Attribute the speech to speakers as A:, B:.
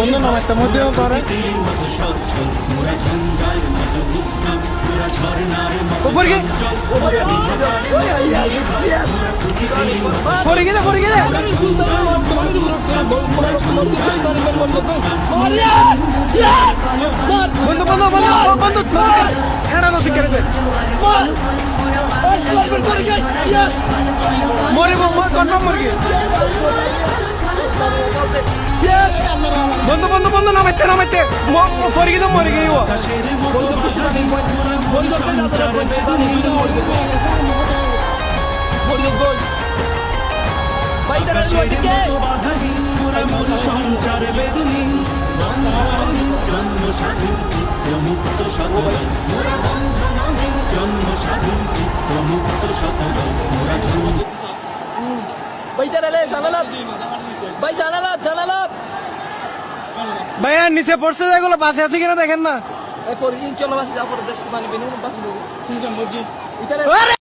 A: বন্ধু নমস্তে মধ্যে করে উপর গিয়ে পরে গেলে বন্ধু খেলা নদী কেড়ে মরিব কনফার্ম মরি বন্ধু নামাইতে পরে গিয়ে মরে গিয়ে
B: সঞ্চার বেদুহীন জন্ম স্বাধীন চিত্ত মুক্ত শতদল মোরা বন্ধনহীন জন্ম স্বাধীন চিত্ত মুক্ত শতদল মোরা জন্ম
A: ভাইয়া নিচে পড়ছে যেগুলো বাসে আছে কিনা দেখেন না।